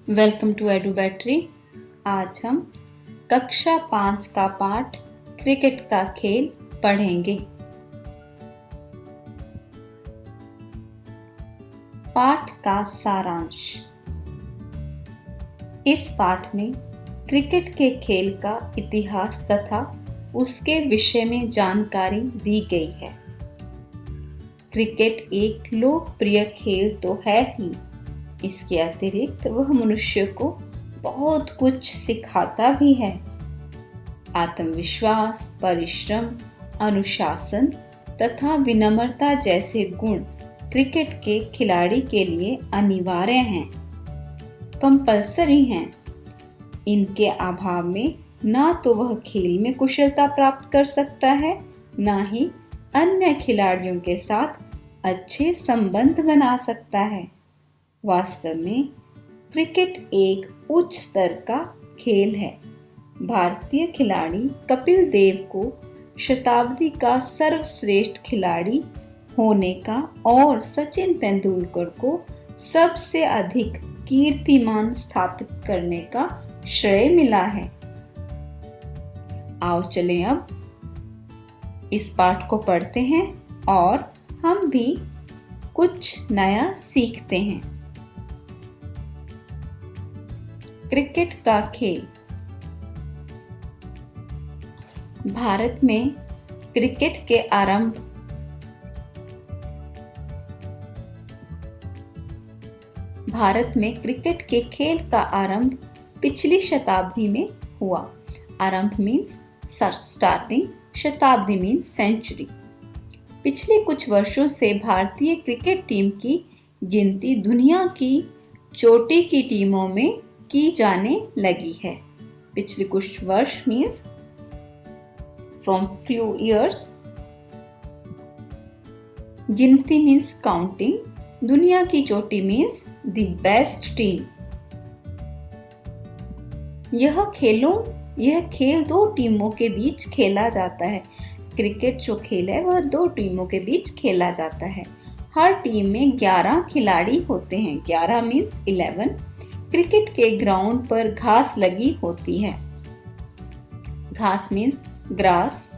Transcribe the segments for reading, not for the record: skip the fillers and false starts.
Welcome to edu battery. आज हम कक्षा 5 का पाठ क्रिकेट का खेल पढ़ेंगे। पाठ का सारांश। इस पाठ में क्रिकेट के खेल का इतिहास तथा उसके विषय में जानकारी दी गई है। क्रिकेट एक लोकप्रिय खेल तो है ही, इसके अतिरिक्त वह मनुष्य को बहुत कुछ सिखाता भी है। आत्मविश्वास, परिश्रम, अनुशासन तथा विनम्रता जैसे गुण क्रिकेट के खिलाड़ी के लिए अनिवार्य हैं, कंपल्सरी हैं। इनके अभाव में ना तो वह खेल में कुशलता प्राप्त कर सकता है, ना ही अन्य खिलाड़ियों के साथ अच्छे संबंध बना सकता है। वास्तव में क्रिकेट एक उच्च स्तर का खेल है। भारतीय खिलाड़ी कपिल देव को शताब्दी का सर्वश्रेष्ठ खिलाड़ी होने का और सचिन तेंदुलकर को सबसे अधिक कीर्तिमान स्थापित करने का श्रेय मिला है। आओ चलें अब इस पाठ को पढ़ते हैं और हम भी कुछ नया सीखते हैं। क्रिकेट का खेल। भारत में क्रिकेट के आरंभ क्रिकेट के खेल का आरंभ पिछली शताब्दी में हुआ। आरंभ मीन्स स्टार्टिंग, शताब्दी मीन्स सेंचुरी। पिछले कुछ वर्षों से भारतीय क्रिकेट टीम की गिनती दुनिया की चोटी की टीमों में की जाने लगी है। पिछले कुछ वर्ष मीन्स फ्रॉम फ्यू इयर्स। गिनती मीन्स काउंटिंग। दुनिया की चोटी मीन्स द बेस्ट टीम। यह खेल दो टीमों के बीच खेला जाता है। क्रिकेट जो खेल है वह दो टीमों के बीच खेला जाता है। हर टीम में 11 खिलाड़ी होते हैं। 11 मीन्स 11। क्रिकेट के ग्राउंड पर घास लगी होती है। घास मीन्स ग्रास।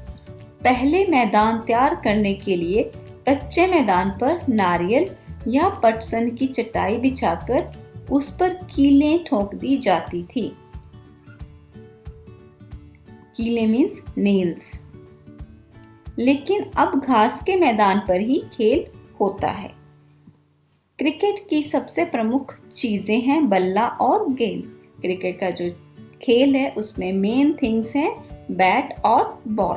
पहले मैदान तैयार करने के लिए कच्चे मैदान पर नारियल या पटसन की चटाई बिछाकर उस पर कीलें ठोक दी जाती थी। कीले मीन्स नेल्स। लेकिन अब घास के मैदान पर ही खेल होता है। क्रिकेट की सबसे प्रमुख चीजें हैं बल्ला और गेंद। क्रिकेट का जो खेल है उसमें मेन थिंग्स हैं बैट और बॉल।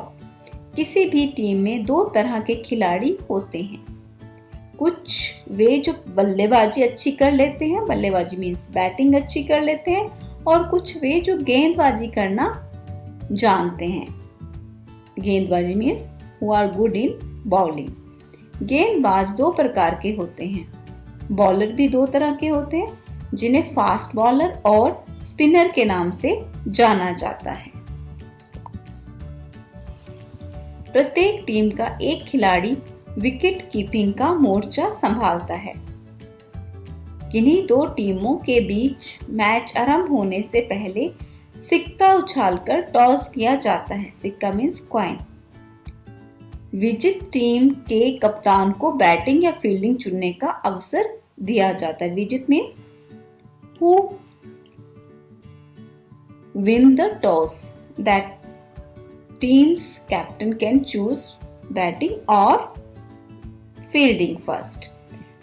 किसी भी टीम में दो तरह के खिलाड़ी होते हैं। कुछ वे जो बल्लेबाजी अच्छी कर लेते हैं, बल्लेबाजी मीन्स बैटिंग अच्छी कर लेते हैं, और कुछ वे जो गेंदबाजी करना जानते हैं। गेंदबाजी means who are good in bowling. गेंदबाज दो प्रकार के होते हैं। बॉलर भी दो तरह के होते हैं, जिन्हें फास्ट बॉलर और स्पिनर के नाम से जाना जाता है। प्रत्येक टीम का एक खिलाड़ी विकेट कीपिंग का मोर्चा संभालता है। किन्हीं दो टीमों के बीच मैच आरंभ होने से पहले सिक्का उछालकर टॉस किया जाता है। सिक्का मीन्स कॉइन। विजित टीम के कप्तान को बैटिंग या फील्डिंग चुनने का अवसर दिया जाता है। विजित means who win the toss, that team's captain can choose batting और फील्डिंग फर्स्ट।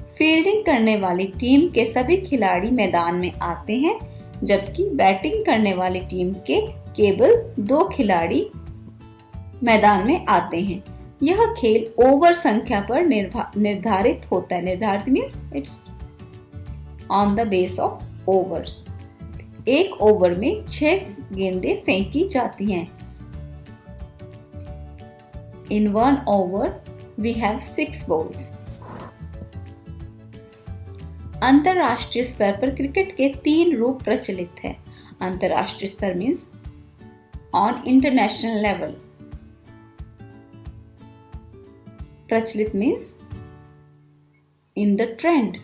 फील्डिंग करने वाली टीम के सभी खिलाड़ी मैदान में आते हैं, जबकि बैटिंग करने वाली टीम के केवल 2 खिलाड़ी मैदान में आते हैं। यह खेल ओवर संख्या पर निर्धारित होता है। निर्धारित means it's on the base of overs. एक ओवर में 6 गेंदें फेंकी जाती हैं। इन 1 ओवर वी हैव 6 बॉल्स। अंतरराष्ट्रीय स्तर पर क्रिकेट के 3 रूप प्रचलित हैं। अंतरराष्ट्रीय स्तर मीन्स ऑन इंटरनेशनल लेवल। प्रचलित means in the trend.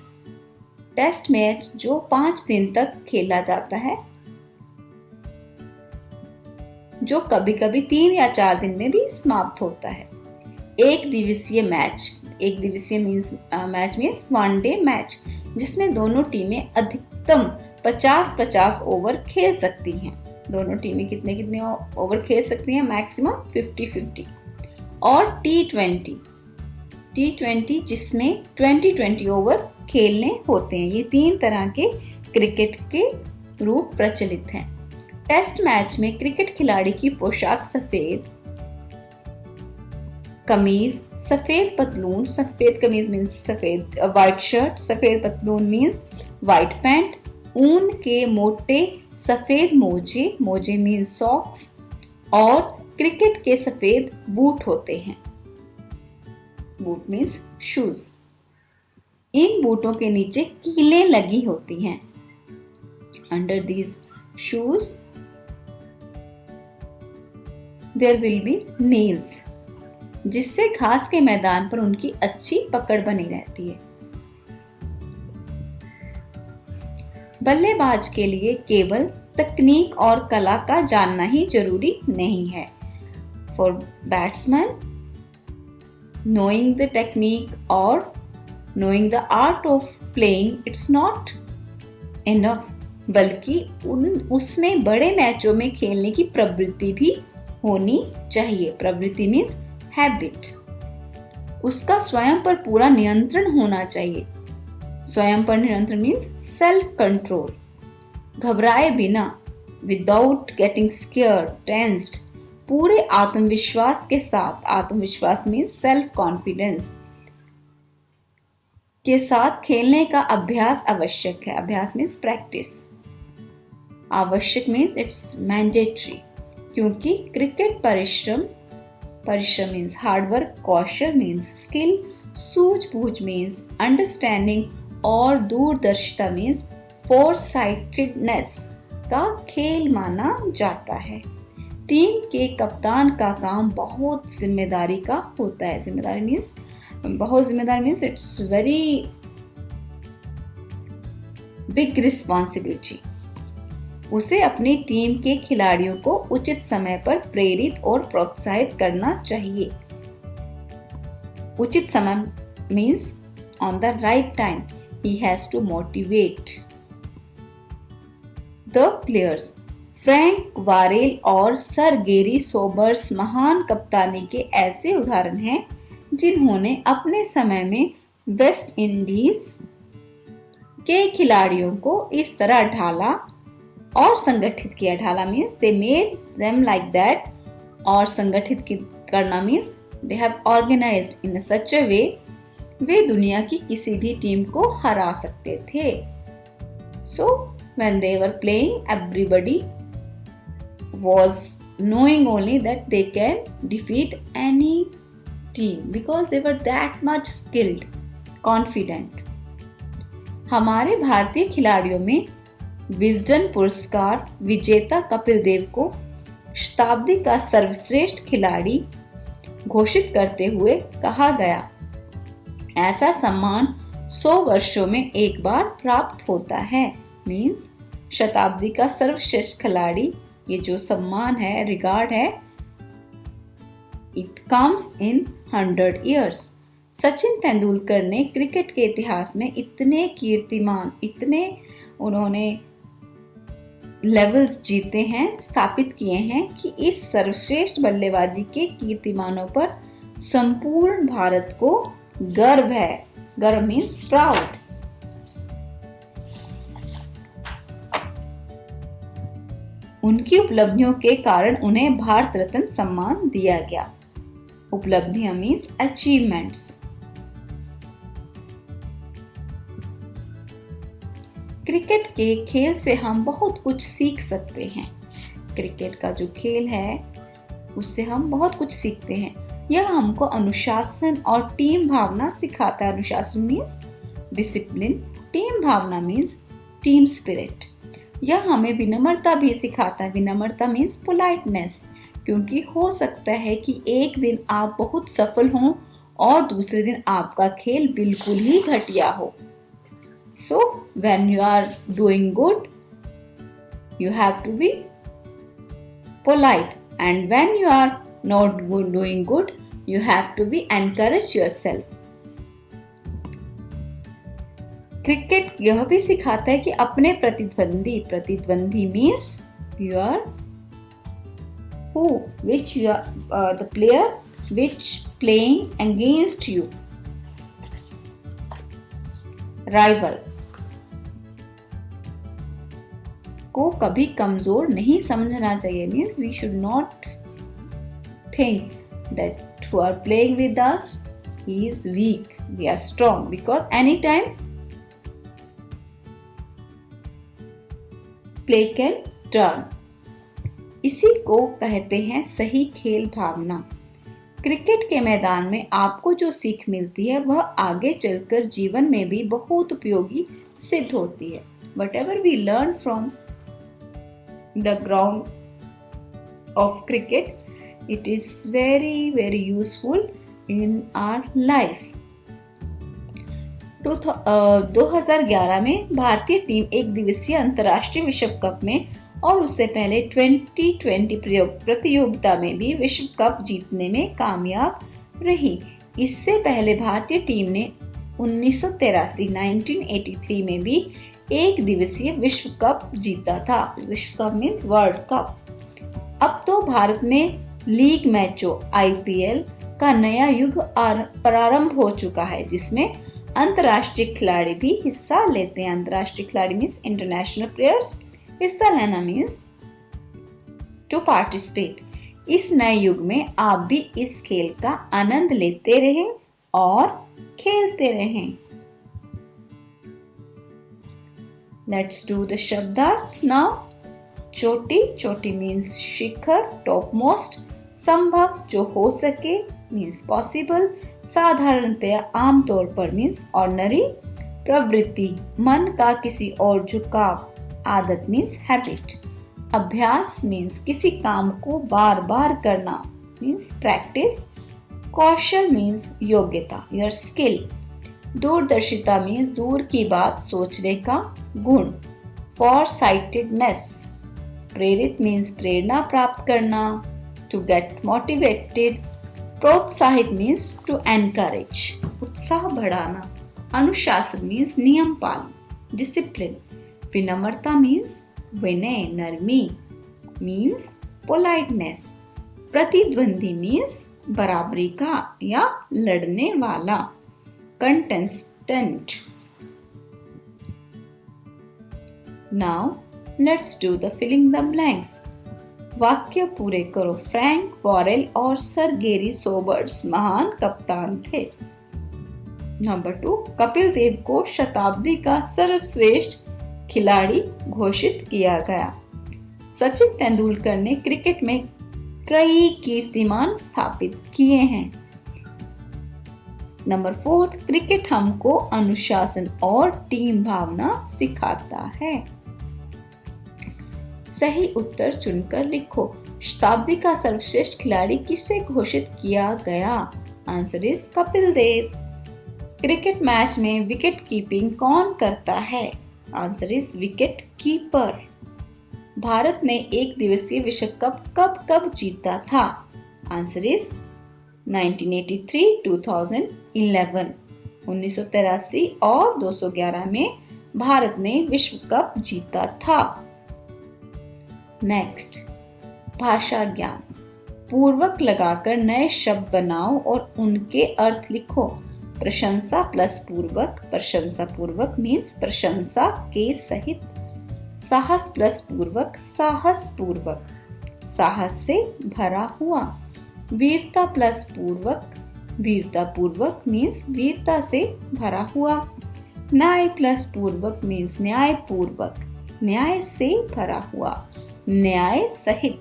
Test match जो 5 दिन तक खेला जाता है, जो कभी कभी 3 या 4 दिन में भी समाप्त होता है। एक दिवसीय match means one day match, जिसमें दोनों टीमें अधिकतम 50-50 ओवर खेल सकती हैं। दोनों टीमें कितने कितने ओवर खेल सकती हैं? मैक्सिमम 50-50। और टी20 जिसमें 20-20 ओवर खेलने होते हैं। ये 3 तरह के क्रिकेट के रूप प्रचलित हैं। टेस्ट मैच में क्रिकेट खिलाड़ी की पोशाक सफेद कमीज, सफेद पतलून, सफेद कमीज मीन्स सफेद व्हाइट शर्ट, सफेद पतलून मीन्स व्हाइट पैंट, ऊन के मोटे सफेद मोजे मीन्स सॉक्स, और क्रिकेट के सफेद बूट होते हैं। Boot means shoes. इन बूटों के नीचे कीलें लगी होती हैं। Under these shoes there will be nails, जिससे घास के मैदान पर उनकी अच्छी पकड़ बनी रहती है। बल्लेबाज के लिए केवल तकनीक और कला का जानना ही जरूरी नहीं है। For batsman, knowing the technique or knowing the art of playing it's not enough, बल्कि उसमें बड़े मैचों में खेलने की प्रवृत्ति भी होनी चाहिए। प्रवृत्ति मीन्स हैबिट। उसका स्वयं पर पूरा नियंत्रण होना चाहिए। स्वयं पर नियंत्रण मीन्स सेल्फ कंट्रोल। घबराए बिना, विदाउट गेटिंग स्केयर्ड, टेंस्ड, पूरे आत्मविश्वास के साथ, आत्मविश्वास मीन्स सेल्फ कॉन्फिडेंस के साथ खेलने का अभ्यास आवश्यक है। अभ्यास मीन्स प्रैक्टिस। आवश्यक मीन्स इट्स मैंडेटरी, क्योंकि क्रिकेट परिश्रम मीन्स हार्डवर्क, कौशल मीन्स स्किल, सूझबूझ मीन्स अंडरस्टैंडिंग, और दूरदर्शिता मीन्स फोरसाइटेडनेस का खेल माना जाता है। टीम के कप्तान का काम बहुत जिम्मेदारी का होता है। जिम्मेदारी means it's very big responsibility. उसे अपनी टीम के खिलाड़ियों को उचित समय पर प्रेरित और प्रोत्साहित करना चाहिए। उचित समय means on the right time. He has to motivate the players. Frank Worrell और सर गेरी सोबर्स महान कप्तानी के ऐसे उदाहरण हैं, जिन्होंने अपने समय में वेस्ट इंडीज के खिलाड़ियों को इस तरह ढाला और संगठित किया। ढाला means they made them like that, और संगठित करना मीन्स दे हैव ऑर्गेनाइज्ड इन सच अ वे, वे दुनिया की किसी भी टीम को हरा सकते थे। So when they were playing, everybody was knowing only that they can defeat any team because they were that much skilled, confident. हमारे भारतीय खिलाड़ियों में विजडन पुरस्कार विजेता कपिल देव को शताब्दी का सर्वश्रेष्ठ खिलाड़ी घोषित करते हुए कहा गया। ऐसा सम्मान 100 वर्षों में एक बार प्राप्त होता है। मीन्स शताब्दी का सर्वश्रेष्ठ खिलाड़ी, ये जो सम्मान है, रिगार्ड है, it comes in 100 years। Sachin Tendulkar ने क्रिकेट के इतिहास में इतने कीर्तिमान, इतने उन्होंने लेवल्स जीते हैं, स्थापित किए हैं कि इस सर्वश्रेष्ठ बल्लेबाजी के कीर्तिमानों पर संपूर्ण भारत को गर्व है। गर्व मीन्स प्राउड। उनकी उपलब्धियों के कारण उन्हें भारत रत्न सम्मान दिया गया। उपलब्धियां मीन्स अचीवमेंट्स। क्रिकेट के खेल से हम बहुत कुछ सीख सकते हैं। क्रिकेट का जो खेल है उससे हम बहुत कुछ सीखते हैं। यह हमको अनुशासन और टीम भावना सिखाता है। अनुशासन मीन्स डिसिप्लिन, टीम भावना मीन्स टीम स्पिरिट। यह हमें विनम्रता भी सिखाता है। विनम्रता मीन्स पोलाइटनेस, क्योंकि हो सकता है कि एक दिन आप बहुत सफल हों और दूसरे दिन आपका खेल बिल्कुल ही घटिया हो। So when you are doing good, you have to be polite, and when you are not doing good, you have to be encourage yourself. Cricket यह भी सिखाता है कि अपने प्रतिद्वंदी means your who which you are the player which playing against you, rival को कभी कमजोर नहीं समझना चाहिए. Means we should not think that who are playing with us he is weak, we are strong, because anytime play can turn. इसी को कहते हैं सही खेल भावना. क्रिकेट के मैदान में आपको जो सीख मिलती है वह आगे चलकर जीवन में भी बहुत उपयोगी सिद्ध होती है. Whatever we learn from the ground of cricket, it is very useful in our life. 2011 में भारतीय टीम एक दिवसीय अंतर्राष्ट्रीय विश्व कप में और उससे पहले 2020 प्रतियोगिता में भी विश्व कप जीतने में कामयाब रही. इससे पहले भारतीय टीम ने 1983 में भी एक दिवसीय विश्व कप जीता था. विश्व कप मीन्स वर्ल्ड कप. अब तो भारत में लीग मैचों IPL का नया युग प्रारंभ हो चुका है, जिसमें अंतर्राष्ट्रीय खिलाड़ी भी हिस्सा लेते हैं. अंतर्राष्ट्रीय खिलाड़ी मीन्स इंटरनेशनल प्लेयर्स. हिस्सा लेना मीन्स टू पार्टिसिपेट. इस नए युग में आप भी इस खेल का आनंद लेते रहें और खेलते रहें. लेट्स डू द शब्दार्थ नाउ. चोटी मीन्स शिखर, टॉप मोस्ट. संभव जो हो सके मीन्स पॉसिबल. साधारणतया आमतौर पर मीन्स ऑर्डिनरी. प्रवृत्ति मन का किसी और झुकाव. आदत मीन्स हैबिट. अभ्यास मीन्स किसी काम को बार बार करना मीन्स प्रैक्टिस. कौशल मीन्स योग्यता, योर स्किल. दूरदर्शिता मीन्स दूर की बात सोचने का गुण. Foresightedness. प्रेरित मीन्स प्रेरणा प्राप्त करना. To get motivated. प्रोत्साहित मीन्स टू एनकरेज, उत्साह बढ़ाना. अनुशासन मीन्स नियम पालन, डिसिप्लिन. विनम्रता मीन्स विनय, नरमी मीन्स पोलाइटनेस. प्रतिद्वंदी मीन्स बराबरी का या लड़ने वाला. Contestant. Now let's do the filling the blanks. वाक्य पूरे करो. फ्रैंक वॉरेल और सर गैरी सोबर्स महान कप्तान थे. नंबर 2, कपिल देव को शताब्दी का सर्वश्रेष्ठ खिलाड़ी घोषित किया गया. सचिन तेंदुलकर ने क्रिकेट में कई कीर्तिमान स्थापित किए हैं. नंबर 4, क्रिकेट हमको अनुशासन और टीम भावना सिखाता है. सही उत्तर चुनकर लिखो. शताब्दी का सर्वश्रेष्ठ खिलाड़ी किसे घोषित किया गया? Answer is Kapil Dev. Cricket match में विकेट कीपिंग कौन करता है? Answer is wicket keeper. Bharat ने एक दिवसीय विश्व कप कब जीता था? Answer is 1983, 2011. 1983 और 211 में भारत ने विश्व कप जीता था. नेक्स्ट, भाषा ज्ञान. पूर्वक लगाकर नए शब्द बनाओ और उनके अर्थ लिखो. प्रशंसा प्लस पूर्वक. प्रशंसा पूर्वक मीन्स प्रशंसा के सहित. साहस प्लस पूर्वक. साहस पूर्वक. साहस से भरा हुआ. वीरता प्लस पूर्वक. वीरता पूर्वक मीन्स वीरता से भरा हुआ. न्याय प्लस पूर्वक मीन्स न्याय पूर्वक. न्याय से भरा हुआ. न्याय सहित.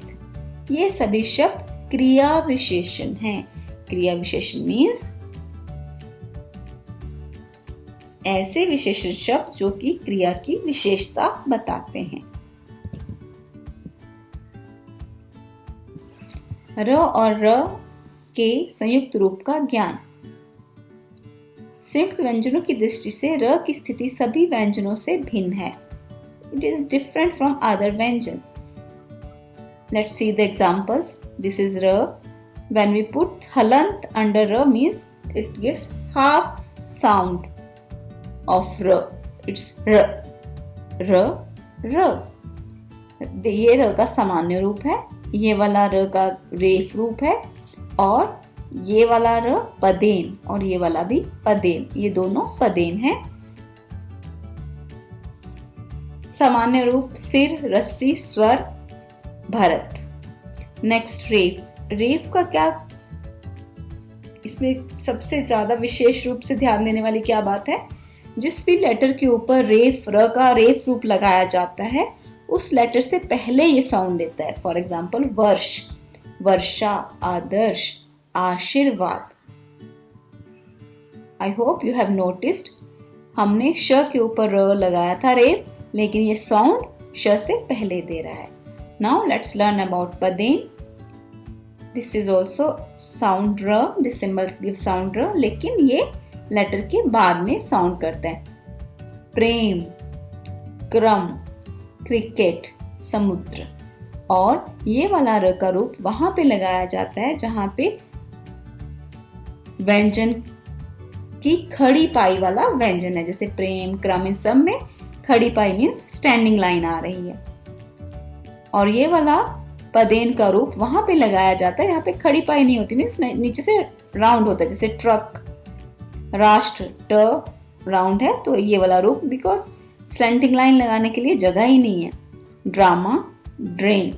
ये सभी शब्द क्रिया विशेषण हैं. क्रिया विशेषण मीन्स ऐसे विशेषण शब्द जो कि क्रिया की विशेषता बताते हैं. र और र के संयुक्त रूप का ज्ञान. संयुक्त व्यंजनों की दृष्टि से र की स्थिति सभी व्यंजनों से भिन्न है. It is different from other व्यंजन. Let's see the examples. This is r. When we put halant under r means it gives half sound of r. It's r. r. r. ये र का सामान्य रूप है, ये वाला र का रेफ रूप है, और ये वाला र पदेन और ये वाला भी पदेन, ये दोनों पदेन हैं. सामान्य रूप सिर, रस्सी, स्वर, भरत. नेक्स्ट रेफ. रेफ का क्या, इसमें सबसे ज्यादा विशेष रूप से ध्यान देने वाली क्या बात है, जिस भी लेटर के ऊपर रेफ र का रेफ रूप लगाया जाता है उस लेटर से पहले ये साउंड देता है. फॉर एग्जाम्पल वर्ष, वर्षा, आदर्श, आशीर्वाद. I hope you have noticed, हमने श के ऊपर र लगाया था रेफ, लेकिन ये साउंड श से पहले दे रहा है. नाउ लेट्स लर्न अबाउट पदेन. दिस इज ऑल्सो साउंड र, दिस सिंबल गिव साउंड र, लेकिन ये लेटर के बाद में साउंड करता है. प्रेम, क्रम, क्रिकेट, समुद्र. और ये वाला र का रूप वहां पे लगाया जाता है जहां पे व्यंजन की खड़ी पाई वाला व्यंजन है. जैसे प्रेम, क्रम, इन सब में खड़ी पाई मीन्स स्टैंडिंग लाइन आ रही है. और ये वाला पदेन का रूप वहां पे लगाया जाता है, यहाँ पे खड़ी पाई नहीं होती, मीन्स नीचे से राउंड होता है. जैसे ट्रक, राष्ट्र, ट राउंड है, तो ये वाला रूप बिकॉज स्लैंटिंग लाइन लगाने के लिए जगह ही नहीं है. Drama, drain.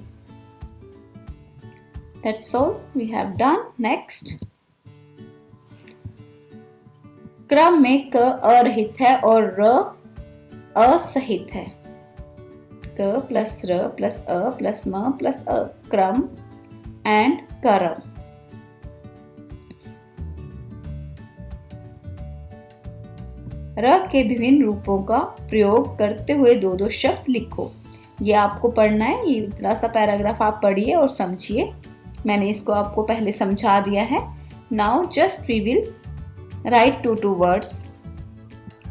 That's all we have done. Next. क्रम में क अरहित है और र असहित है. क प्लस र प्लस अ प्लस म प्लस अ, क्रम एंड करम. र के विभिन्न रूपों का प्रयोग करते हुए दो दो शब्द लिखो. ये आपको पढ़ना है, ये इतना सा पैराग्राफ आप पढ़िए और समझिए. मैंने इसको आपको पहले समझा दिया है. Now just we will write two words.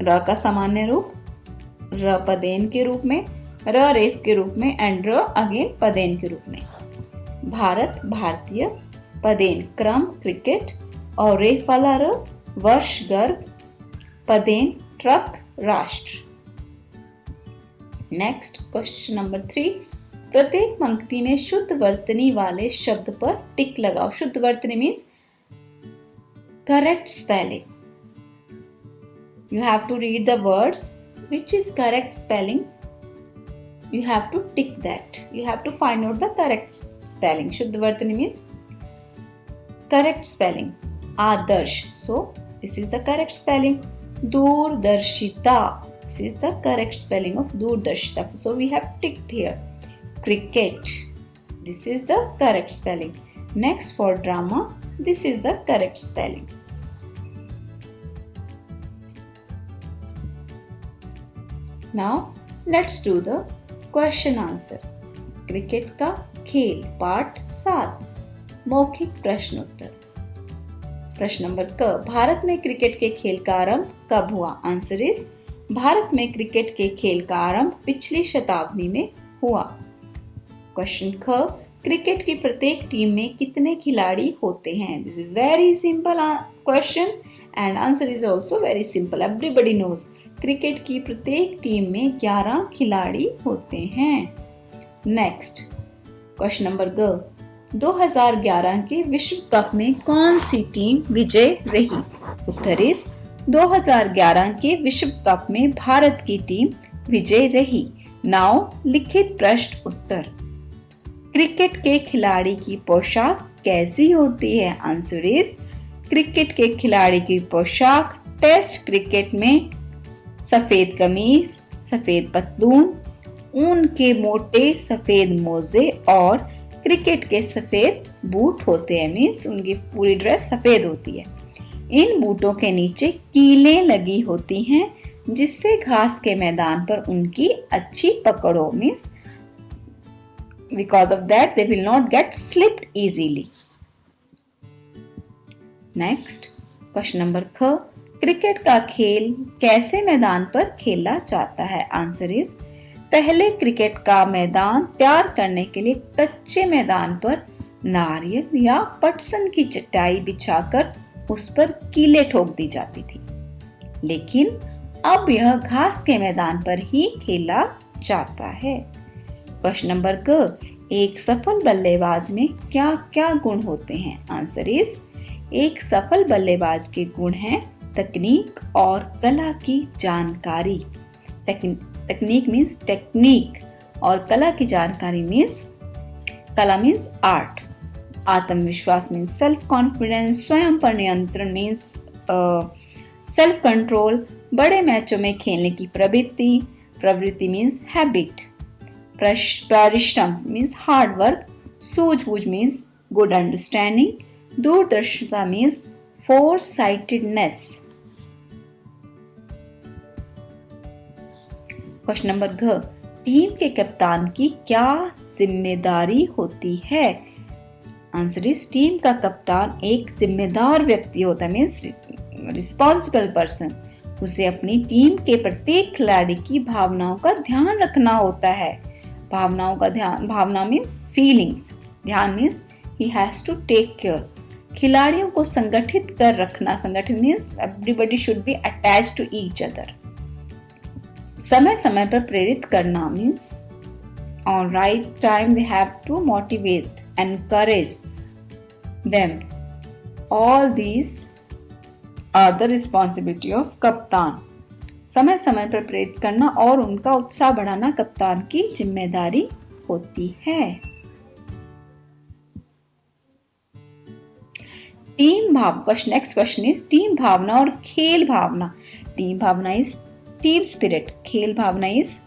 र का सामान्य रूप, र पदेन के रूप में, र रेफ के रूप में, एंड र अगेन पदेन के रूप में. भारत, भारतीय, पदेन क्रम, क्रिकेट, और रेफ वाला र वर्ष, गर्भ, पदेन ट्रक, राष्ट्र. Next question number 3. प्रत्येक पंक्ति में शुद्ध वर्तनी वाले शब्द पर टिक लगाओ. शुद्ध वर्तनी means correct spelling. You have to read the words which is correct spelling. You have to tick that. You have to find out the correct spelling. Shuddha Vartani means correct spelling. Adarsh. So this is the correct spelling. Doordarshita. This is the correct spelling of Doordarshita. So we have ticked here. Cricket. This is the correct spelling. Next for drama. This is the correct spelling. Now let's do the question answer. Cricket का खेल पाठ 7. मौखिक प्रश्न उत्तर. प्रश्न number क. भारत में cricket के खेल का आरंभ कब हुआ? आंसर इज भारत में क्रिकेट के खेल का आरंभ पिछली शताब्दी में हुआ. क्वेश्चन ख. क्रिकेट की प्रत्येक टीम में कितने खिलाड़ी होते हैं? This is very simple question and answer is also very simple. Everybody knows cricket की प्रत्येक टीम में 11 खिलाड़ी होते हैं. नेक्स्ट क्वेश्चन नंबर ग. 2011 के विश्व कप में कौन सी टीम विजय रही? उत्तर इज 2011 के विश्व कप में भारत की टीम विजय रही. नाउ लिखित प्रश्न उत्तर. क्रिकेट के खिलाड़ी की पोशाक कैसी होती है? आंसर इज क्रिकेट के खिलाड़ी की पोशाक टेस्ट क्रिकेट में सफेद कमीज, सफेद पतलून, ऊन के मोटे सफेद मोजे और क्रिकेट के सफेद बूट होते हैं. मीन्स उनकी पूरी ड्रेस सफेद होती है. इन बूटों के नीचे कीलें लगी होती हैं जिससे घास के मैदान पर उनकी अच्छी पकड़ हो. Means because of that they will not get slipped easily. Next question number ख. क्रिकेट का खेल कैसे मैदान पर खेला जाता है? आंसर इज, पहले क्रिकेट का मैदान तैयार करने के लिए कच्चे मैदान पर नारियल या पटसन की चटाई बिछाकर उस पर कीले ठोक दी जाती थी, लेकिन अब यह घास के मैदान पर ही खेला जाता है। क्वेश्चन नंबर ग, एक सफल बल्लेबाज में क्या क्या गुण होते हैं? आंसर इज, एक सफल बल्लेबाज के गुण हैं तकनीक और कला की जानकारी। तकनीक मीन्स टेक्निक और कला की जानकारी मीन्स, कला मीन्स आर्ट। आत्मविश्वास मीन्स सेल्फ कॉन्फिडेंस। स्वयं पर नियंत्रण मीन्स सेल्फ कंट्रोल। बड़े मैचों में खेलने की प्रवृत्ति मीन्स हैबिट। परिश्रम मीन्स हार्ड वर्क। सूझबूझ मीन्स गुड अंडरस्टैंडिंग। दूरदर्शिता मीन्स फोरसाइटेडनेस। क्वेश्चन नंबर घ, टीम के कप्तान की क्या जिम्मेदारी होती है? आंसर इज, टीम का कप्तान एक जिम्मेदार व्यक्ति होता है, मीन्स रिस्पॉन्सिबल पर्सन। उसे अपनी टीम के प्रत्येक खिलाड़ी की भावनाओं का ध्यान रखना होता है। भावना मीन्स फीलिंग्स, ध्यान means he has to take care. खिलाड़ियों को संगठित कर रखना, संगठन means everybody should be attached to each other. समय समय पर प्रेरित करना means on right time they have to motivate, encourage them. All these are the responsibility of कप्तान। समय समय पर प्रेरित करना और उनका उत्साह बढ़ाना कप्तान की जिम्मेदारी होती है। नेक्स्ट क्वेश्चन इज टीम भावना और खेल भावना। टीम भावना इज टीम स्पिरिट, खेल भावना इज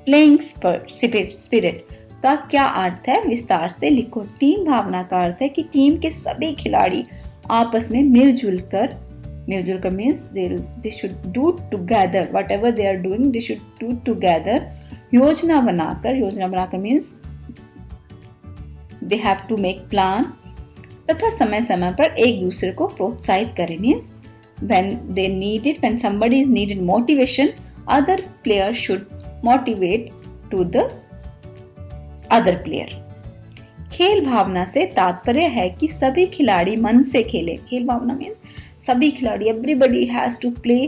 प्लेइंग स्पिरिट। का क्या अर्थ है? विस्तार से लिखो। टीम भावना का अर्थ है कि टीम के सभी खिलाड़ी आपस में मिलजुल कर means they should do together, whatever they are doing they should do together. योजना बनाकर means they have to make plan. तथा समय समय पर एक दूसरे को प्रोत्साहित करें means when somebody is needed motivation, other player should motivate to the other player। खेल भावना से तात्पर्य है कि सभी खिलाड़ी मन से खेले। खेल भावना मीन्स सभी खिलाड़ी, everybody has to play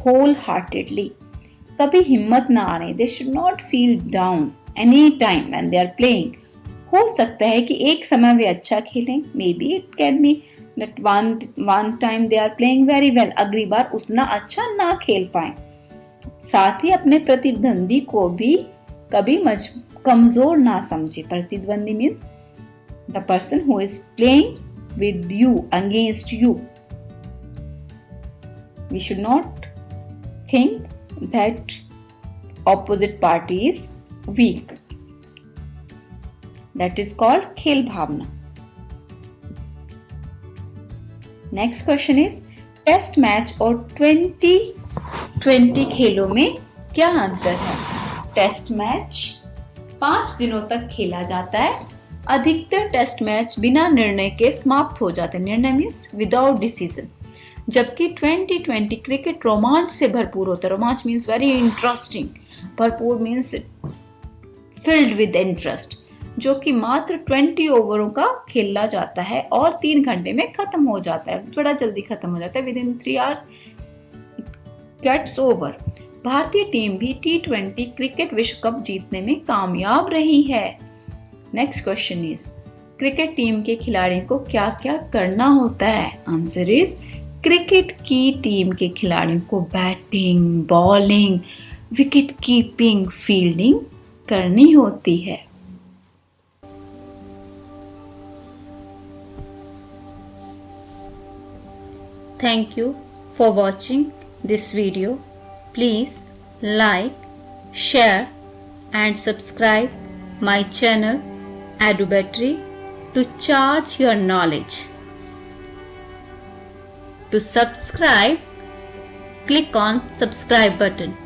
wholeheartedly. कभी हिम्मत ना आने, they should not feel down any time when they are playing. हो सकता है कि एक समय वे अच्छा खेलें, maybe it can be that one time they are playing very well, अगली बार उतना अच्छा ना खेल पाए। साथ ही अपने प्रतिद्वंदी को भी कभी कमजोर ना समझे। प्रतिद्वंदी means the person who is playing with you, against you. We should not think that opposite party is weak. That is called खेल भावना। Next question is test match और 2020 खेलों में क्या अंतर है? टेस्ट मैच 5 दिनों तक खेला जाता है। अधिकतर टेस्ट मैच बिना निर्णय के समाप्त हो जाते हैं। निर्णय मीन्स विदाउट डिसीजन। जबकि 2020 क्रिकेट रोमांच से भरपूर होता है। रोमांच मीन्स वेरी इंटरेस्टिंग, भरपूर मीन्स फिल्ड विद इंटरेस्ट, जो कि मात्र 20 ओवरों का खेला जाता है और 3 घंटे में खत्म हो जाता है। बड़ा जल्दी खत्म हो जाता है, within 3 hours gets over. भारतीय टीम भी T20 क्रिकेट विश्व कप जीतने में कामयाब रही है। Next question is cricket team के खिलाड़ियों को क्या क्या करना होता है? आंसर इज क्रिकेट की टीम के खिलाड़ियों को batting, bowling, wicket keeping, fielding करनी होती है। Thank you for watching this video. Please like, share and subscribe my channel EduBattery to charge your knowledge. To subscribe, click on subscribe button.